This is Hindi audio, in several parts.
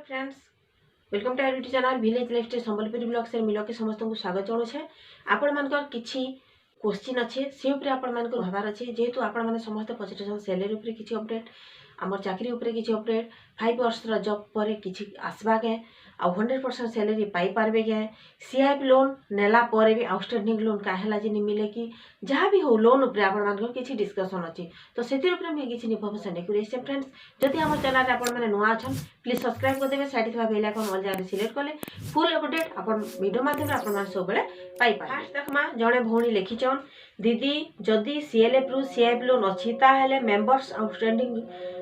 Friends, welcome to our YouTube channel village lifestyle Sambalpuri blog से मिलो के समस्त को स्वागत जनाऊे। आपण मानकर किछि क्वेश्चन अच्छे से ऊपर आपण मानकर भाबार अच्छे जेहेतु आपण माने समस्त पचार सैलरी ऊपर किछि अपडेट आमर चाकरी ऊपर किछि अपडेट 5 वर्ष जॉब पर किछि आसबा के आ 100% सैलरी पाई पारबे के सीआईपी लोन नेला पर भी आउटस्टैंडिंग लोन काहेला जे नि मिले कि जहाँ भी हो लोन ऊपर आपण मानकर किछि डिस्कशन अछि तो सेतिर ऊपर मैं किछि इन्फॉर्मेशन लेकुरे से फ्रेंड्स जदि हमर चैनल रे आपण माने नुआ अछन प्लीज सब्सक्राइब कर देबे साइड थवा बेल आइकन ऑल जारे सिलेक्ट करले फुल अपडेट आपण वीडियो माध्यम रे आपण मान सब बेले पाई पाए। फास्ट देखमा जणे भौणी लिखिचन दीदी जदि सीएलएफ रु सीआईपी लोन अछि ताहेले मेंबर्स आउटस्टैंडिंग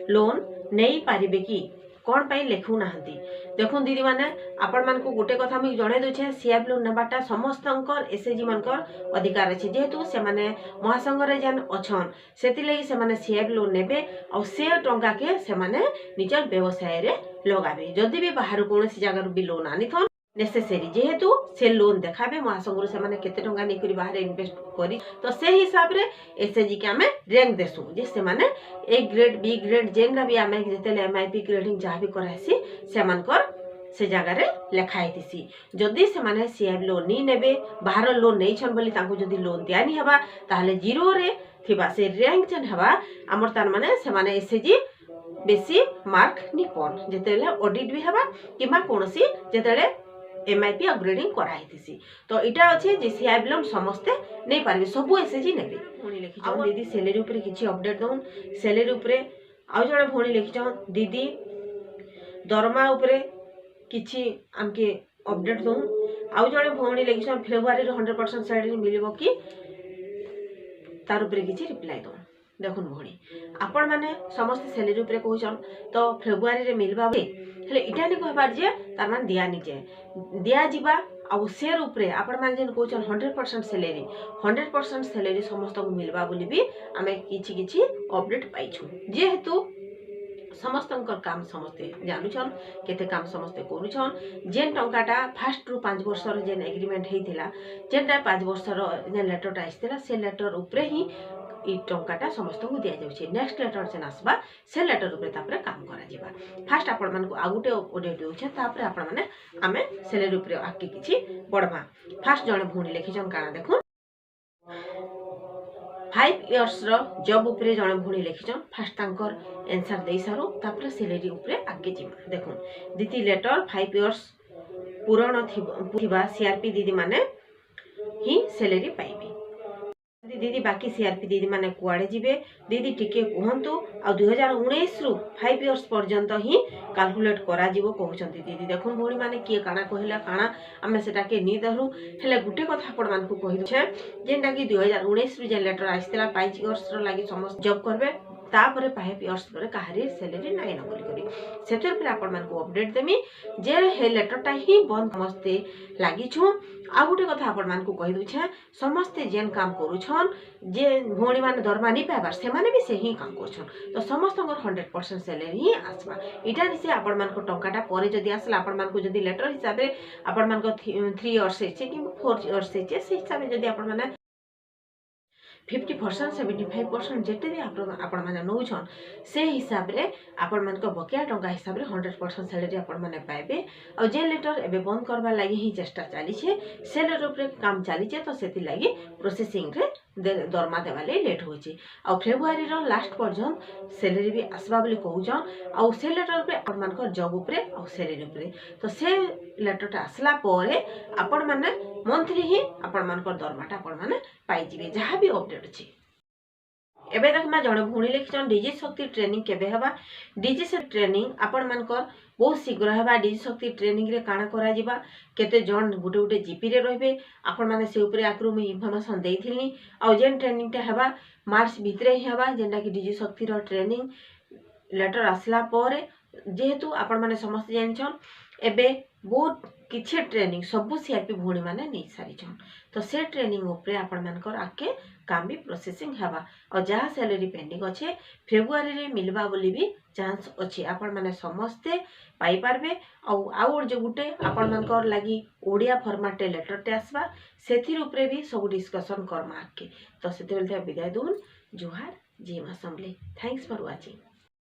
लोन नहीं पारिबे कि कौन पाई लेखु नाहंती। देखो दीदी माने आपण मान को गोटे कथा मुझे जणे दूचे सीआईपी लोन नेबाटा समस्तंकर एसएचजी मानकर अधिकार अछि जेहेतु से माने महासंघ रे जन अछन सेति लई से माने सीआईपी लोन नेबे और से टंका के से माने निजर व्यवसाय रे लगाबे जदि भी बाहर कोनोसी जगह भी लोन आनिथन नेसेसरी जेहेतु से लोन देखाबे महासंघ से माने केते टंका नै करी बाहर इन्वेस्ट करी तो से हिसाब रे एसएचजी के हमें रैंक देसु जे से माने ए ग्रेड बी ग्रेड जेनरा भी हमें जेतेले एमआईपी ग्रेडिंग जहाँ भी करासी से मानकर से जगह रे लेखा आईतीसी जदि से माने सीआईपी लोन नी नेबे बाहर लोन नै छन बोली तांको जदि लोन दियानी हबा ताहले जीरो रे थिबा से रैंक जन हबा हमर तार माने से माने एसएचजी बेसी मार्क नी कोन जेतेले ऑडिट भी हबा किमा कोनोसी जेतेले एमआईपी अपग्रेडिंग कराइथिसी तो इटा अछि जे सीआईपी लोन समस्ते नै पारबे सब एसएचजी नेबे भोणी लिखि छन दीदी सैलरी ऊपर किछि अपडेट दउन सैलरी ऊपर आ जणे भोणी लिखि छन दीदी दरमा ऊपर किछि हमके अपडेट दउन आ जणे भोणी लिखि छन फेब्रुआरी रे 100% सैलरी मिलिबो कि तार ऊपर किछि रिप्लाई दउन। देखुन भोणी आपण माने समस्त सैलरी ऊपर कहउछन तो फेब्रुआरी रे मिलबा बे हेले इटा नै कहबार जे तार मान दिया नि जे दिया जिबा आ शेयर ऊपर आपण मान जेन कहउछन 100% सैलरी समस्त को मिलबा बोली भी हमें किछि किछि अपडेट पाइछु जेहेतु समस्तंकर काम समस्ते जानुछन केते काम समस्ते करूछन जेन टंकाटा फास्ट रु 5 वर्ष रो जेन एग्रीमेंट हेतिला जेनटा 5 वर्ष रो जेन लेटरटा आइस्तिला से लेटर ऊपर ही ई टंकाटा समस्त को दिया जाउछे नेक्स्ट लेटर जेन आसबा से लेटर ऊपर तापर काम करा जिबा फास्ट आपण मान को आगुटे ऑडिट होछे तापर आपण माने हमें सैलरी ऊपर आके किछि बडबा फास्ट जणे भूणी लेखि जन काना देखो 5 इयर्स रो जॉब ऊपर जणे भूणी लेखि जन फास्ट तांकर आंसर देई सारो तापर सैलरी ऊपर आके जिमा देखो दीदी लेटर 5 इयर्स पुराण थिबा सीआरपी दीदी माने ही सैलरी पाइबे दीदी बाकी सीआरपी दीदी माने कुआडे जिबे दीदी टिके कहंतु आ 2019 रु 5 इयर्स पर्यंत ही कैलकुलेट करा जिवो कहउचंती दीदी देखुन भोणी माने किए काना कहिला काना हमें सेटा के नी दहरु हेले गुटे कथा आपण मान को कहि दछे जेंटा कि 2019 रु जे लेटर आइस्तिला 5 इयर्स रो लागि समस्त जॉब करबे तापरे 5 इयर्स पर काहरी सैलरी नाइ न बोली करी सेतर पर आपण मान को अपडेट देमी जे हे लेटरटा ही बंद समस्ते लागि छु आ गुटे कथा आपण मान को कहि दउछे समस्ते जेन काम करूछन जे भोणी मान दरमा नि पाबार से माने भी से ही काम करछन तो समस्त 100% सैलरी ही आसबा इटा से आपण मान को टंकाटा परे जदी आसला आपण मान को जदी लेटर हिसाब रे आपण मान को 3 इयर्स से कि 4 इयर्स से से हिसाब रे जदी आपण माने 50% 75% जेते भी आपण माने नौछन से हिसाब रे आपण मान को बकिया टंका हिसाब रे 100% सैलरी आपण माने पाइबे और जे लेटर एबे बंद करबा लागि ही चेष्टा चाली छे से लेटर ऊपर काम चाली छे तो सेति लागि प्रोसेसिंग रे दरमा देवा ले लेट होची और फेब्रुआरी रो लास्ट पर्यंत सैलरी भी आसबा बोली कहउछन और से लेटर पे आपण मान को जॉब ऊपर और सैलरी ऊपर तो से लेटरटा आसला परे आपण माने मंथली ही आपण मान को दरमाटा आपण माने पाई जिवे जहाँ भी अपडेट अछि एबे देखमा जणे भूणी लिखिछन डीजी शक्ति ट्रेनिंग केबे हबा डीजी शक्ति ट्रेनिंग आपण मानकर बहुत शीघ्र हबा डीजी शक्ति ट्रेनिंग रे काना करा जिबा केते जण गुटे गुटे जीपी रे रहबे आपण माने से ऊपर आकरू में इन्फॉर्मेशन देइथिनी आ जेन ट्रेनिंग ता हबा मार्च भितरे ही हबा जेंटा कि डीजी शक्ति रो ट्रेनिंग लेटर आसला परे जेहेतु आपण माने समस्त जानछन एबे बहुत किछि ट्रेनिंग सब सीआरपी भूणी माने नै सारिछन तो से ट्रेनिंग ऊपर आपण मानकर आके काम भी प्रोसेसिंग हवा और जहाँ सैलरी पेंडिंग अच्छे फेब्रुआरी रे मिलबा बोली भी चांस अच्छे आपण माने समस्ते पाई पारबे आउ जो गुटे आपण मानकर लागि ओडिया फॉर्मेट लेटर टे आसबा सेथिर ऊपर भी सब डिस्कशन करमा आके तो सेते बेलते विदाय दून जुहार जी असेंबली थैंक्स फॉर वाचिंग।